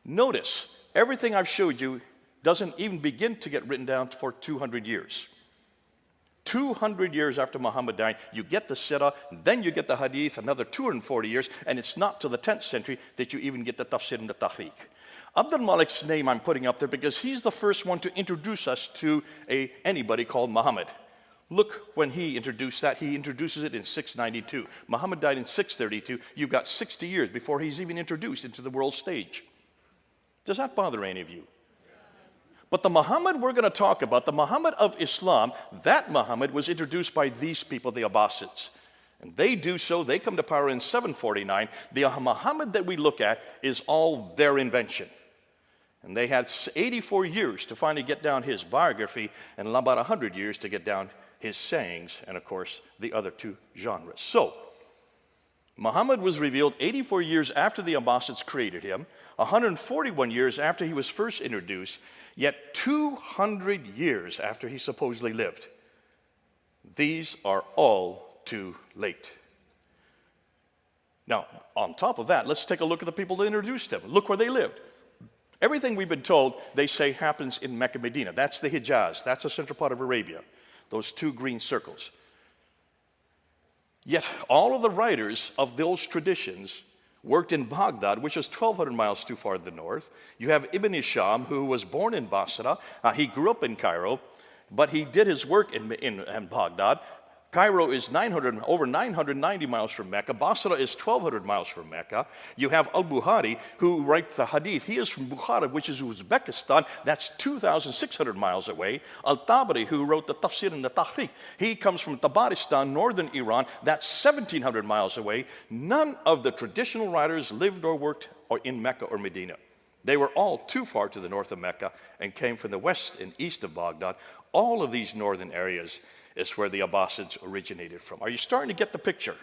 Notice, everything I've showed you doesn't even begin to get written down for 200 years. 200 years after Muhammad died, you get the Sirah, then you get the Hadith, another 240 years, and it's not till the 10th century that you even get the tafsir and the tahriq. Abdul Malik's name I'm putting up there because he's the first one to introduce us to anybody called Muhammad. Look, when he introduced that, he introduces it in 692. Muhammad died in 632. You've got 60 years before he's even introduced into the world stage. Does that bother any of you? But the Muhammad we're going to talk about, the Muhammad of Islam, that Muhammad was introduced by these people, the Abbasids. And they do so, they come to power in 749. The Muhammad that we look at is all their invention. And they had 84 years to finally get down his biography and about 100 years to get down his sayings and, of course, the other two genres. So, Muhammad was revealed 84 years after the Abbasids created him, 141 years after he was first introduced, yet 200 years after he supposedly lived. These are all too late. Now, on top of that, let's take a look at the people that introduced him. Look where they lived. Everything we've been told, they say, happens in Mecca, Medina. That's the Hijaz. That's the central part of Arabia. Those two green circles. Yet all of the writers of those traditions worked in Baghdad, which is 1,200 miles too far to the north. You have Ibn Hisham, who was born in Basra. He grew up in Cairo, but he did his work in Baghdad. Cairo is over 990 miles from Mecca. Basra is 1,200 miles from Mecca. You have Al-Bukhari, who writes the Hadith. He is from Bukhara, which is Uzbekistan. That's 2,600 miles away. Al-Tabari, who wrote the Tafsir and the Tahriq. He comes from Tabaristan, northern Iran. That's 1,700 miles away. None of the traditional writers lived or worked in Mecca or Medina. They were all too far to the north of Mecca and came from the west and east of Baghdad. All of these northern areas is where the Abbasids originated from. Are you starting to get the picture?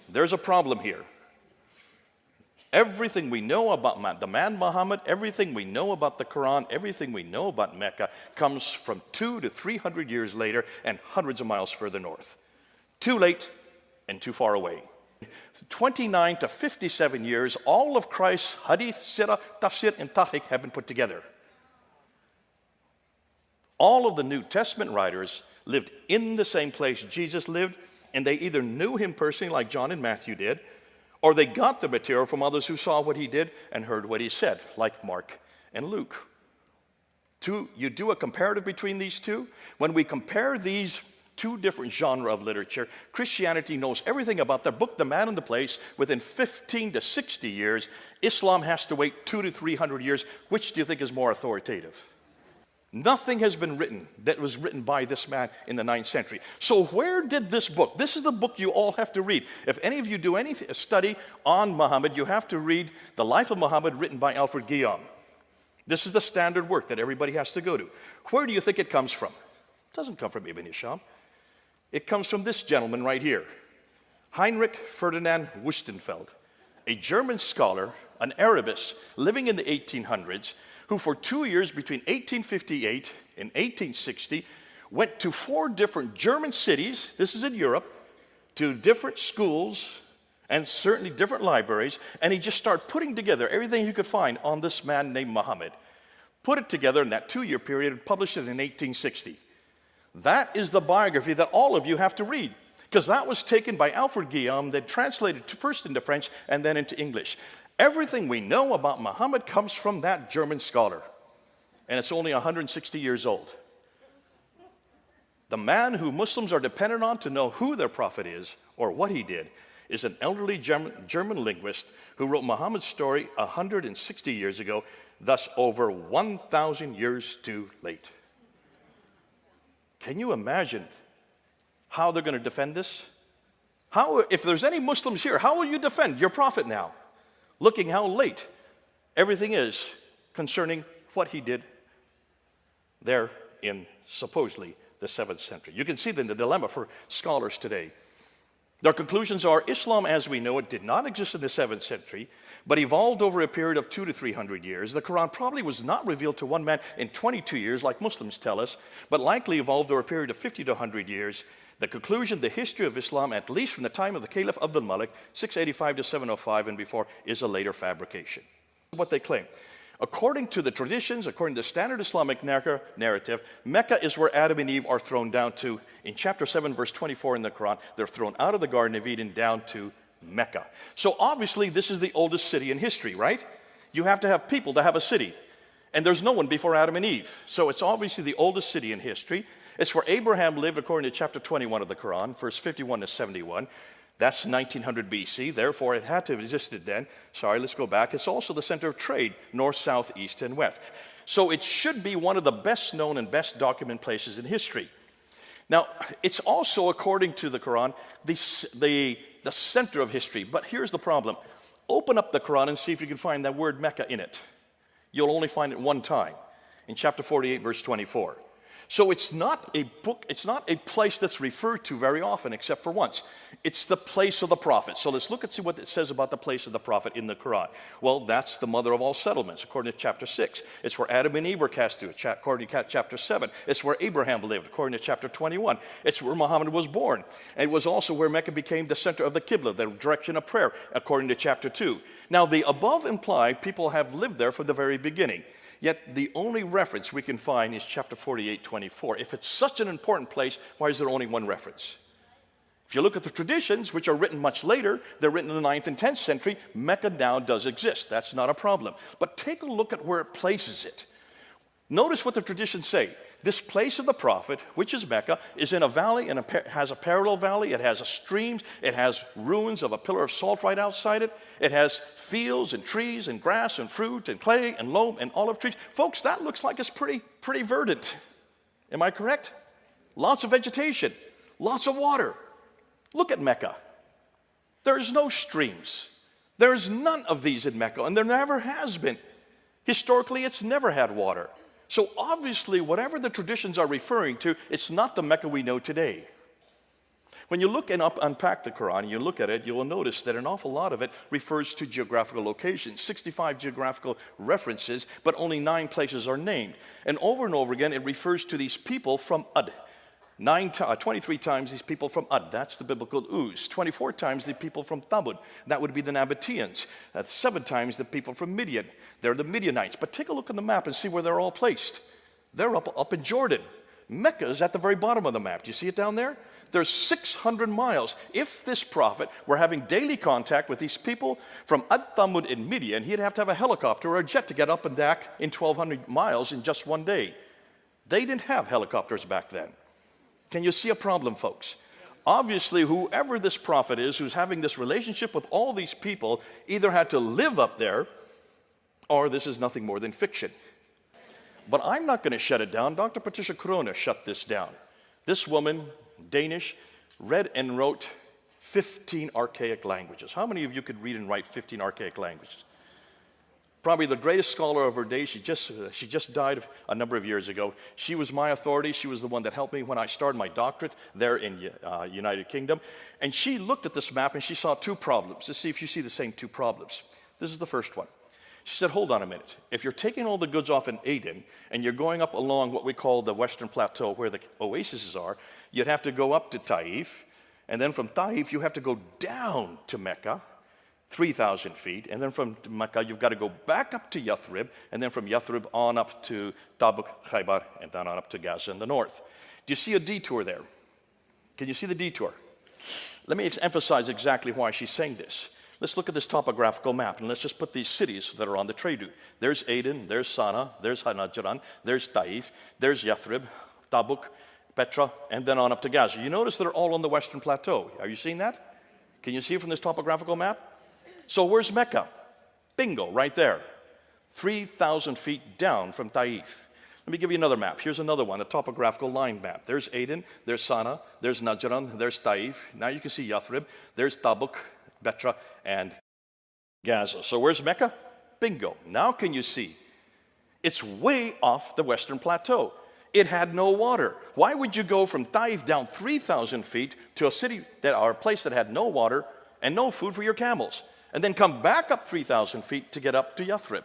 There's a problem here. Everything we know about the man Muhammad, everything we know about the Quran, everything we know about Mecca comes from 200 to 300 years later and hundreds of miles further north. Too late and too far away. 29 to 57 years, all of Christ's Hadith, Sirah, Tafsir, and Tahriq have been put together. All of the New Testament writers lived in the same place Jesus lived, and they either knew him personally like John and Matthew did, or they got the material from others who saw what he did and heard what he said, like Mark and Luke. You do a comparative between these two. When we compare these two different genres of literature, Christianity knows everything about their book, The Man and the Place, within 15 to 60 years. Islam has to wait 200 to 300 years. Which do you think is more authoritative? Nothing has been written that was written by this man in the 9th century. So where did this book, this is the book you all have to read. If any of you do any study on Muhammad, you have to read The Life of Muhammad written by Alfred Guillaume. This is the standard work that everybody has to go to. Where do you think it comes from? It doesn't come from Ibn Hisham. It comes from this gentleman right here, Heinrich Ferdinand Wüstenfeld, a German scholar, an Arabist living in the 1800s, who for 2 years between 1858 and 1860 went to 4 different German cities, this is in Europe, to different schools and certainly different libraries, and he just started putting together everything he could find on this man named Muhammad. Put it together in that 2-year period and published it in 1860. That is the biography that all of you have to read, because that was taken by Alfred Guillaume, then translated first into French and then into English. Everything we know about Muhammad comes from that German scholar, and it's only 160 years old. The man who Muslims are dependent on to know who their prophet is or what he did is an elderly German linguist who wrote Muhammad's story 160 years ago, thus over 1,000 years too late. Can you imagine how they're going to defend this? If there's any Muslims here, how will you defend your prophet now? Looking how late everything is concerning what he did there in supposedly the 7th century. You can see then the dilemma for scholars today. Their conclusions are Islam as we know it did not exist in the 7th century, but evolved over a period of 200 to 300 years. The Quran probably was not revealed to one man in 22 years, like Muslims tell us, but likely evolved over a period of 50 to 100 years. The conclusion, the history of Islam, at least from the time of the Caliph Abdul Malik, 685 to 705 and before, is a later fabrication. What they claim. According to the traditions, according to the standard Islamic narrative, Mecca is where Adam and Eve are thrown down to. In chapter 7, verse 24 in the Quran, they're thrown out of the Garden of Eden down to Mecca. So obviously, this is the oldest city in history, right? You have to have people to have a city. And there's no one before Adam and Eve. So it's obviously the oldest city in history. It's where Abraham lived according to chapter 21 of the Quran, verse 51 to 71. That's 1900 BC, therefore it had to have existed then. Sorry, let's go back. It's also the center of trade, north, south, east, and west. So it should be one of the best known and best documented places in history. Now, it's also, according to the Quran, the center of history. But here's the problem. Open up the Quran and see if you can find that word Mecca in it. You'll only find it one time, in chapter 48, verse 24. So it's not a book, it's not a place that's referred to very often, except for once. It's the place of the prophet. So let's look and see what it says about the place of the prophet in the Quran. Well, that's the mother of all settlements, according to chapter 6. It's where Adam and Eve were cast to, according to chapter 7. It's where Abraham lived, according to chapter 21. It's where Muhammad was born. And it was also where Mecca became the center of the Qibla, the direction of prayer, according to chapter 2. Now, the above imply people have lived there from the very beginning. Yet the only reference we can find is chapter 48, 24. If it's such an important place, why is there only one reference? If you look at the traditions, which are written much later, they're written in the 9th and 10th century, Mecca now does exist. That's not a problem. But take a look at where it places it. Notice what the traditions say. This place of the prophet, which is Mecca, is in a valley and has a parallel valley. It has streams. It has ruins of a pillar of salt right outside it. It has fields and trees and grass and fruit and clay and loam and olive trees. Folks, that looks like it's pretty verdant. Am I correct? Lots of vegetation, lots of water. Look at Mecca. There's no streams. There's none of these in Mecca, and there never has been. Historically, it's never had water. So obviously, whatever the traditions are referring to, it's not the Mecca we know today. When you look and unpack the Quran, you look at it, you will notice that an awful lot of it refers to geographical locations, 65 geographical references, but only 9 places are named. And over again, it refers to these people from Ad. 23 times these people from Ad, that's the biblical Uz. 24 times the people from Thamud, that would be the Nabateans. That's 7 times the people from Midian, they're the Midianites. But take a look at the map and see where they're all placed. They're up in Jordan. Mecca is at the very bottom of the map. Do you see it down there? There's 600 miles. If this prophet were having daily contact with these people from Ad, Thamud, and Midian, he'd have to have a helicopter or a jet to get up and back in 1,200 miles in just one day. They didn't have helicopters back then. Can you see a problem, folks? Obviously, whoever this prophet is who's having this relationship with all these people either had to live up there or this is nothing more than fiction. But I'm not going to shut it down. Dr. Patricia Corona shut this down. This woman, Danish, read and wrote 15 archaic languages. How many of you could read and write 15 archaic languages? Probably the greatest scholar of her day. She just died a number of years ago. She was my authority. She was the one that helped me when I started my doctorate there in United Kingdom. And she looked at this map and she saw 2 problems. Let's see if you see the same 2 problems. This is the first one. She said, hold on a minute. If you're taking all the goods off in Aden and you're going up along what we call the Western Plateau where the oases are, you'd have to go up to Taif. And then from Taif, you have to go down to Mecca, 3,000 feet, and then from Mecca, you've got to go back up to Yathrib, and then from Yathrib on up to Tabuk, Khaybar, and then on up to Gaza in the north. Do you see a detour there? Can you see the detour? Let me emphasize exactly why she's saying this. Let's look at this topographical map, and let's just put these cities that are on the trade route. There's Aden, there's Sana, there's Najran, there's Taif, there's Yathrib, Tabuk, Petra, and then on up to Gaza. You notice they're all on the Western Plateau. Are you seeing that? Can you see it from this topographical map? So where's Mecca? Bingo, right there. 3,000 feet down from Taif. Let me give you another map. Here's another one, a topographical line map. There's Aden, there's Sana, there's Najran, there's Taif. Now you can see Yathrib. There's Tabuk, Petra, and Gaza. So where's Mecca? Bingo. Now can you see? It's way off the Western Plateau. It had no water. Why would you go from Taif down 3,000 feet to a city or a place that had no water and no food for your camels, and then come back up 3,000 feet to get up to Yathrib?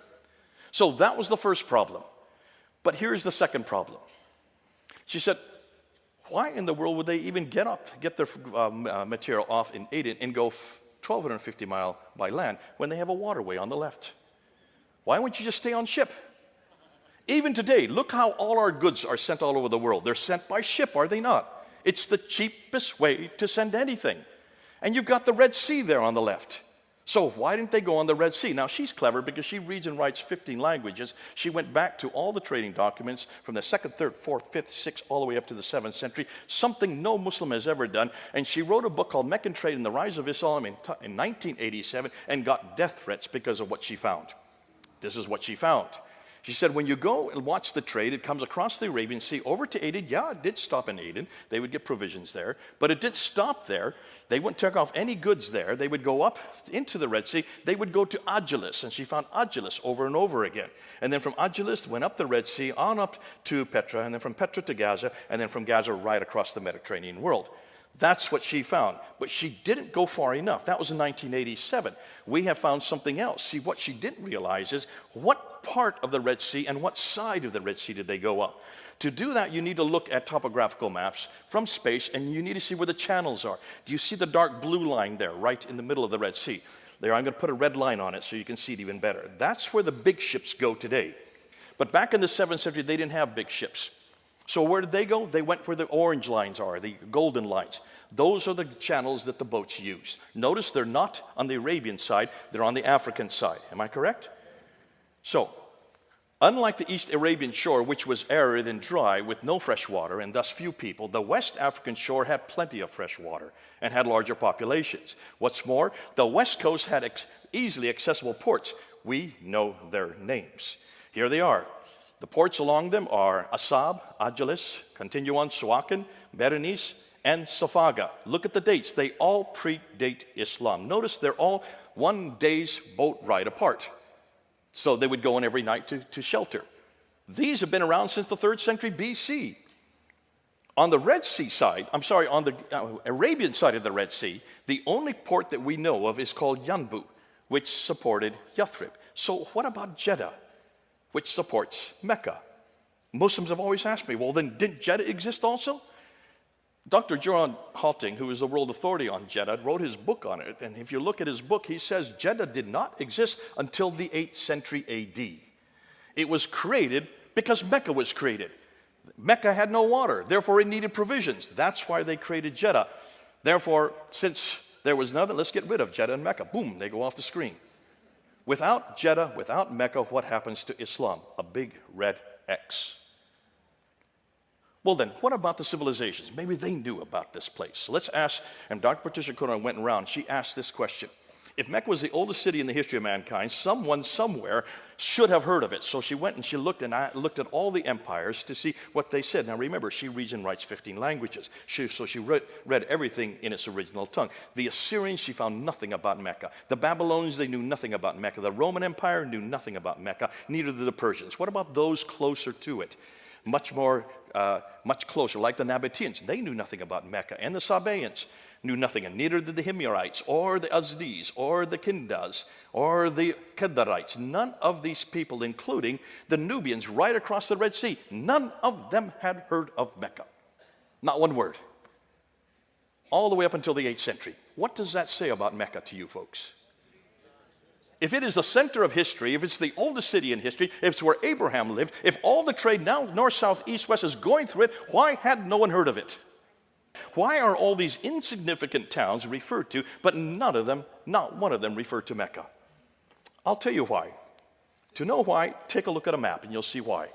So that was the first problem. But here's the second problem. She said, why in the world would they even get their material off in Aden and go 1,250 miles by land when they have a waterway on the left? Why wouldn't you just stay on ship? Even today, look how all our goods are sent all over the world. They're sent by ship, are they not? It's the cheapest way to send anything. And you've got the Red Sea there on the left. So why didn't they go on the Red Sea? Now, she's clever because she reads and writes 15 languages. She went back to all the trading documents from the 2nd, 3rd, 4th, 5th, 6th, all the way up to the 7th century, something no Muslim has ever done. And she wrote a book called Meccan Trade and the Rise of Islam in 1987 and got death threats because of what she found. This is what she found. She said, when you go and watch the trade, it comes across the Arabian Sea over to Aden. Yeah, it did stop in Aden. They would get provisions there. But it did stop there. They wouldn't take off any goods there. They would go up into the Red Sea. They would go to Agilis, and she found Agilis over and over again. And then from Agilis, went up the Red Sea, on up to Petra, and then from Petra to Gaza, and then from Gaza right across the Mediterranean world. That's what she found. But she didn't go far enough. That was in 1987. We have found something else. See, what she didn't realize is what part of the Red Sea and what side of the Red Sea did they go up. To do that, you need to look at topographical maps from space, and you need to see where the channels are. Do you see the dark blue line there, right in the middle of the Red Sea? There, I'm going to put a red line on it so you can see it even better. That's where the big ships go today. But back in the 7th century, they didn't have big ships. So where did they go? They went where the orange lines are, the golden lines. Those are the channels that the boats used. Notice they're not on the Arabian side, they're on the African side. Am I correct? So, unlike the East Arabian shore, which was arid and dry with no fresh water and thus few people, the West African shore had plenty of fresh water and had larger populations. What's more, the West Coast had easily accessible ports. We know their names. Here they are. The ports along them are Asab, Agilis, continue on Suakin, Berenice, and Safaga. Look at the dates. They all predate Islam. Notice they're all 1 day's boat ride apart. So they would go in every night to shelter. These have been around since the 3rd century BC. On the Red Sea side, on the Arabian side of the Red Sea, the only port that we know of is called Yanbu, which supported Yathrib. So what about Jeddah, which supports Mecca? Muslims have always asked me, well, then didn't Jeddah exist also? Dr. John Halting, who is the world authority on Jeddah, wrote his book on it. And if you look at his book, he says Jeddah did not exist until the 8th century AD. It was created because Mecca was created. Mecca had no water, therefore it needed provisions. That's why they created Jeddah. Therefore, since there was nothing, let's get rid of Jeddah and Mecca. Boom, they go off the screen. Without Jeddah, without Mecca, what happens to Islam? A big red X. Well then, what about the civilizations? Maybe they knew about this place. So let's ask, and Dr. Patricia Conan went around, she asked this question. If Mecca was the oldest city in the history of mankind, someone somewhere should have heard of it. So she went and she looked at all the empires to see what they said. Now remember, she reads and writes 15 languages. So she read everything in its original tongue. The Assyrians, she found nothing about Mecca. The Babylonians, they knew nothing about Mecca. The Roman Empire knew nothing about Mecca. Neither did the Persians. What about those closer to it? Much closer, like the Nabateans. They knew nothing about Mecca. And the Sabaeans knew nothing, and neither did the Himyarites, or the Azdis, or the Kindas, or the Kedarites. None of these people, including the Nubians right across the Red Sea, none of them had heard of Mecca. Not one word. All the way up until the 8th century. What does that say about Mecca to you folks? If it is the center of history, if it's the oldest city in history, if it's where Abraham lived, if all the trade now, north, south, east, west, is going through it, why had no one heard of it? Why are all these insignificant towns referred to, but none of them, not one of them, referred to Mecca? I'll tell you why. To know why, take a look at a map and you'll see why.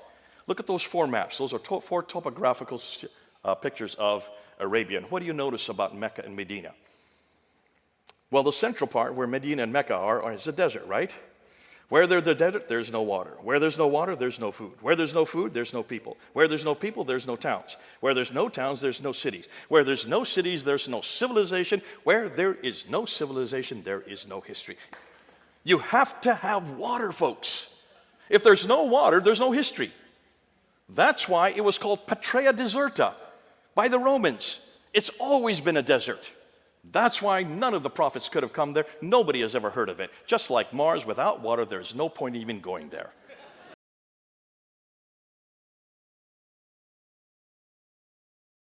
Look at those 4 maps. Those are 4 topographical pictures of Arabia. And what do you notice about Mecca and Medina? Well, the central part where Medina and Mecca are is the desert, right? Where there's the desert, there's no water. Where there's no water, there's no food. Where there's no food, there's no people. Where there's no people, there's no towns. Where there's no towns, there's no cities. Where there's no cities, there's no civilization. Where there is no civilization, there is no history. You have to have water, folks. If there's no water, there's no history. That's why it was called Patria Deserta by the Romans. It's always been a desert. That's why none of the prophets could have come there. Nobody has ever heard of it. Just like Mars, without water, there's no point even going there.